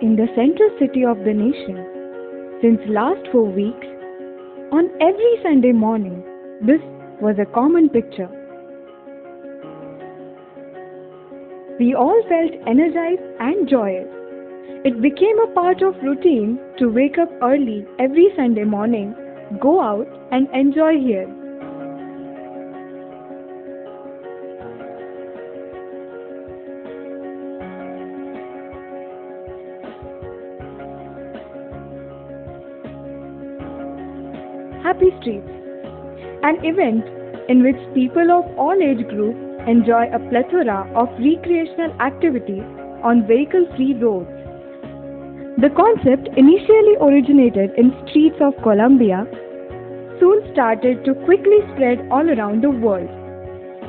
In the central city of the nation, since last 4 weeks, on every Sunday morning, this was a common picture. We all felt energized and joyous. It became a part of routine to wake up early every Sunday morning, go out and enjoy here. Happy Streets, an event in which people of all age groups enjoy a plethora of recreational activities on vehicle-free roads. The concept initially originated in streets of Colombia, soon started to quickly spread all around the world.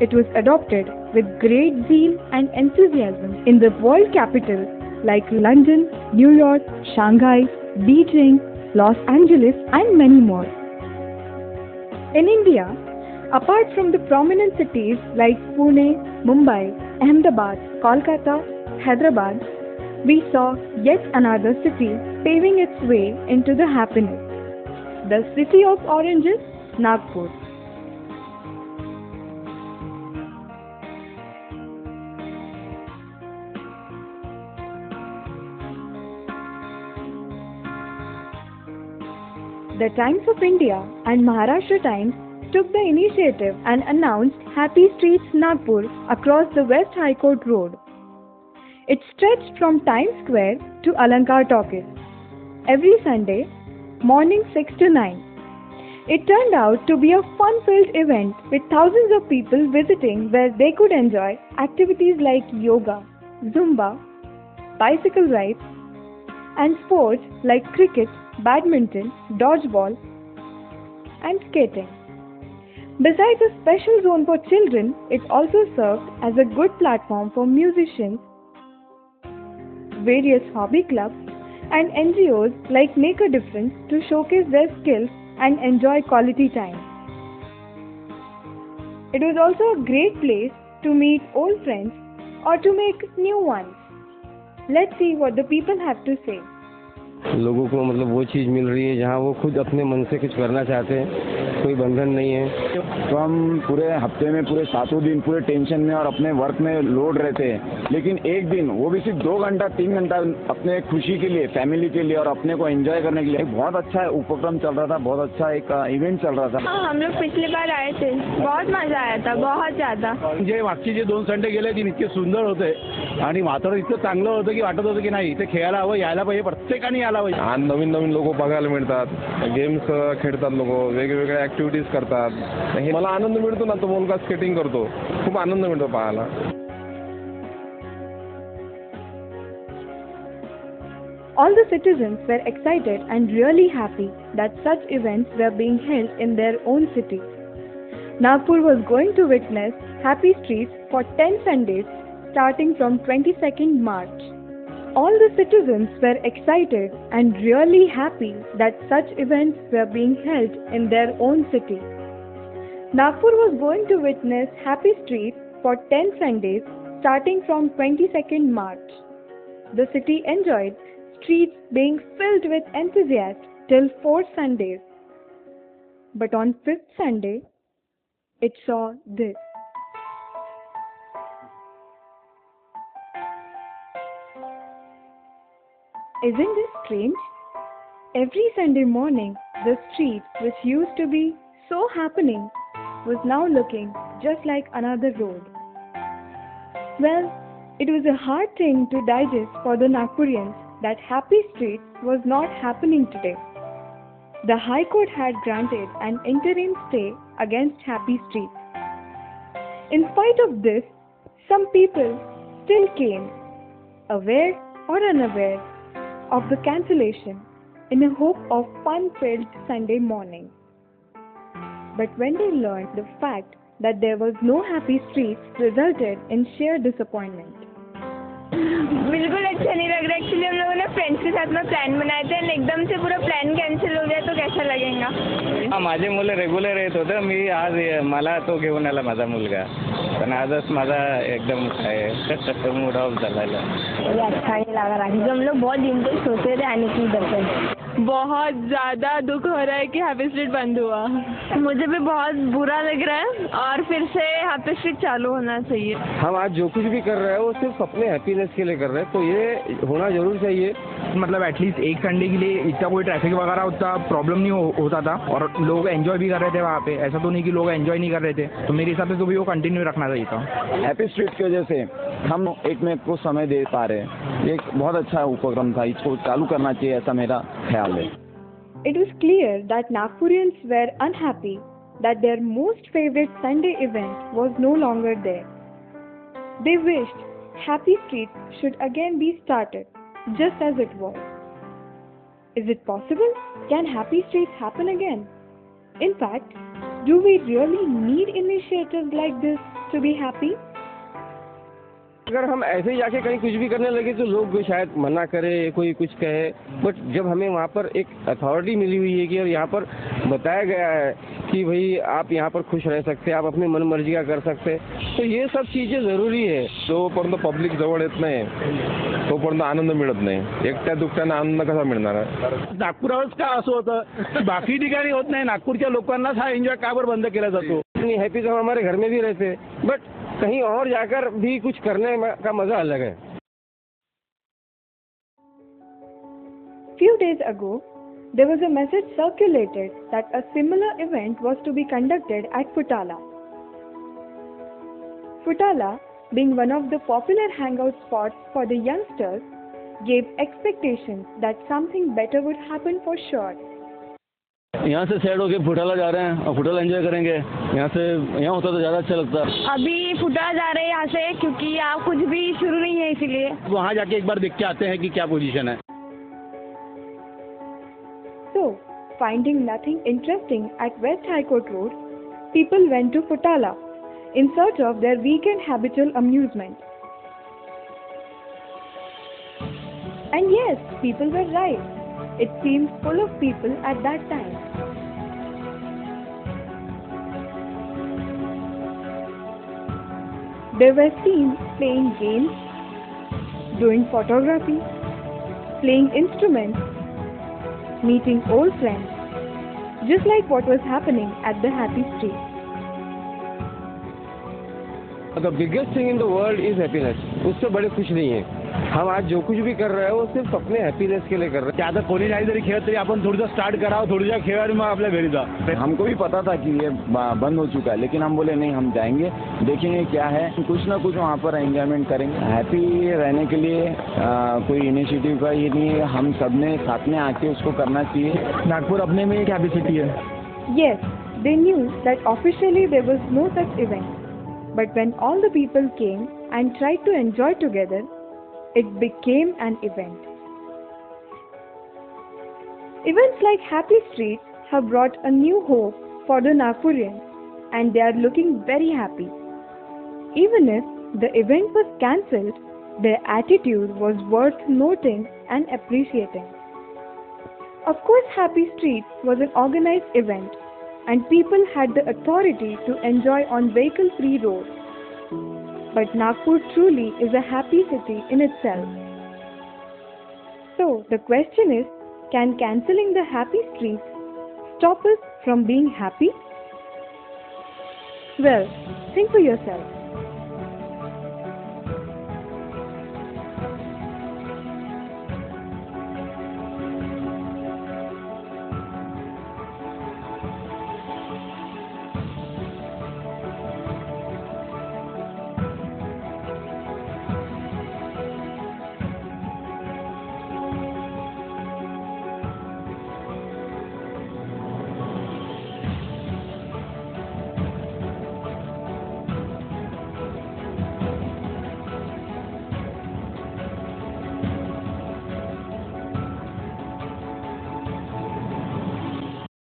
It was adopted with great zeal and enthusiasm in the world capitals like London, New York, Shanghai, Beijing, Los Angeles, and many more. In India, apart from the prominent cities like Pune, Mumbai, Ahmedabad, Kolkata, Hyderabad, we saw yet another city paving its way into the happiness. The city of oranges, Nagpur. The Times of India and Maharashtra Times took the initiative and announced Happy Streets Nagpur across the West High Court Road. It stretched from Times Square to Alankar Talkies every Sunday morning 6 to 9. It turned out to be a fun-filled event with thousands of people visiting where they could enjoy activities like yoga, Zumba, bicycle rides, and sports like cricket, badminton, dodgeball, and skating. Besides a special zone for children, it also served as a good platform for musicians, various hobby clubs, and NGOs like Make a Difference to showcase their skills and enjoy quality time. It was also a great place to meet old friends or to make new ones. Let's see what the people have to say. लोगों को मतलब वो चीज़ मिल रही है जहाँ वो खुद अपने मन से कुछ करना चाहते हैं, कोई बंधन नहीं है। तो हम पूरे हफ्ते में पूरे 7 दिन पूरे टेंशन में और अपने वर्क में लोड रहते हैं, लेकिन एक दिन वो भी सिर्फ 2 घंटा 3 घंटा अपने खुशी के लिए, फैमिली के लिए और अपने को एंजॉय करने के लिए बहुत अच्छा उपक्रम चल रहा था, बहुत अच्छा एक इवेंट चल रहा था। हम लोग पिछली बार आए थे, बहुत मजा आया था, बहुत ज्यादा। जे मागचे जे 2 संडे गेले तीन इतके सुंदर होते आणि वातावरण इतकं चांगलं होतं की वाटत होतं की नाही इथे खेळायला हवं, यायला पाहिजे, प्रत्येकाने यायला पाहिजे। आणि नवीन नवीन लोक बघायला मिळतात, गेम्स खेळतात, लोक वेगवेगळ्या ॲक्टिव्हिटीज करतात, मला आनंद मिळतो ना, तो मुलगा स्केटिंग करतो, खूप आनंद मिळतो पाहायला। All the citizens were excited and really happy that such events were being held in their own city. Nagpur was going to witness Happy Streets for 10 Sundays starting from 22nd March. All the citizens were excited and really happy that such events were being held in their own city. Nagpur was going to witness Happy Streets for 10 Sundays starting from 22nd March. The city enjoyed streets being filled with enthusiasm till 4 Sundays. But on 5th Sunday, it saw this. Isn't this strange? Every Sunday morning, the street which used to be so happening was now looking just like another road. Well, it was a hard thing to digest for the Nagpurians that Happy Streets was not happening today. The High Court had granted an interim stay against Happy Streets. In spite of this, some people still came, aware or unaware of the cancellation, in a hope of fun-filled Sunday morning. But when they learned the fact that there was no Happy Streets, resulted in sheer disappointment. बिल्कुल अच्छा नहीं लग रहा। Actually हम लोगों ने friends के साथ में प्लान बनाए थे, एकदम से पूरा प्लान कैंसिल हो गया तो कैसा लगेगा। माझे मुलं रेग्युलर येत होतं. मी आज मला तो घेऊन आला माझा मुलगा, पण आजच माझा एकदम काय मूड ऑफ झालेला. मुझे अच्छा नहीं लग रहा क्योंकि हम लोग बहुत दिन से सोच रहे थे आने की इधर पे. बहुत ज़्यादा दुख हो रहा है कि हैप्पी स्ट्रीट बंद हुआ. मुझे भी बहुत बुरा लग रहा है और फिर से हैप्पी स्ट्रीट चालू होना चाहिए. हम आज जो कुछ भी कर रहे हैं वो सिर्फ अपने हैप्पीनेस के लिए कर रहे हैं, तो ये होना जरूर चाहिए. मतलब एटलीस्ट एक संडे के लिए इतना कोई ट्रैफिक वगैरह उतना प्रॉब्लम नहीं होता था और लोग एंजॉय भी कर रहे थे वहाँ पे. ऐसा तो नहीं कि लोग एंजॉय नहीं कर रहे थे. तो मेरे हिसाब से तो भी वो कंटिन्यू रखना चाहिए था. हैप्पी स्ट्रीट की वजह से हम एक में को समय दे पा रहे हैं. ये एक बहुत अच्छा उपक्रम था, इसको चालू करना चाहिए, ऐसा मेरा ख्याल है. It was clear that Nagpurians were unhappy that their most favorite Sunday event was no longer there. They wished Happy Street should again be started, just as it was. Is it possible? Can Happy Streets happen again? In fact, do we really need initiatives like this to be happy? अगर हम ऐसे ही जाके कहीं कुछ भी करने लगे तो लोग शायद मना करे, कोई कुछ कहे, बट जब हमें वहाँ पर एक अथॉरिटी मिली हुई है कि और यहाँ पर बताया गया है कि भाई आप यहाँ पर खुश रह सकते हैं, आप अपनी मन मर्जी का कर सकते हैं, तो ये सब चीज़ें ज़रूरी है. जोपर्यंत पब्लिक जवळ येत नाही तोपर्यंत आनंद मिळत नाही. एकट्या दुकट्यानं आनंद कसा मिळणार आहे? नागपुरावरच का असं होतं की बाकी ठिकाणी होत नाही, नागपूरच्या लोकांनाच हा एन्जॉय का बरं बंद केला जातो? हैप्पी तो हमारे घर में भी रहते, बट कहीं और जाकर भी कुछ करने का मजा अलग है. Few days ago, there was a message circulated that a similar event was to be conducted at Futala. Futala, being one of the popular hangout spots for the youngsters, gave expectations that something better would happen for sure. यहाँ से sad होके फुटाला जा रहे हैं और फुटाला enjoy करेंगे. यहाँ होता तो ज़्यादा अच्छा लगता. अभी फुटा जा रहे हैं यहाँ से क्योंकि यहाँ कुछ भी शुरू नहीं है, इसीलिए वहाँ जाके एक बार देख के आते हैं कि क्या पोजीशन है. So, finding nothing interesting at West High Court Road, people went to Futala in search of their weekend habitual amusement. And yes, people were right. It seemed full of people at that time. They were seen playing games, doing photography, playing instruments, meeting old friends, just like what was happening at the Happy Street. The biggest thing in the world is happiness. उससे बड़े खुश नहीं है. हम आज जो कुछ भी कर रहे हैं वो सिर्फ अपने हैप्पीनेस के लिए कर रहे हैं. की आता कोणी नाही जरी खेळत तरी आपण थोडंसं स्टार्ट करावं, थोडीशा खेळ आणि मग आपल्या घरी जा. हमको भी पता था कि ये बंद हो चुका है, लेकिन हम बोले नहीं, हम जाएंगे, देखेंगे क्या है, कुछ ना कुछ वहाँ पर एंजॉयमेंट करेंगे. हैप्पी रहने के लिए कोई इनिशिएटिव का ये नहीं है, हम सब ने साथ में आके उसको करना चाहिए. नागपुर अपने में एक हैप्पी सिटी है. Yes, they knew that officially there was no such event. But when all the people came and tried to enjoy together, it became an event. Events like Happy Street have brought a new hope for the Nagpurians, and they are looking very happy. Even if the event was cancelled, their attitude was worth noting and appreciating. Of course, Happy Street was an organized event, and people had the authority to enjoy on vehicle-free roads. But Nagpur truly is a happy city in itself. So, the question is, can cancelling the Happy Street stop us from being happy? Well, think for yourself.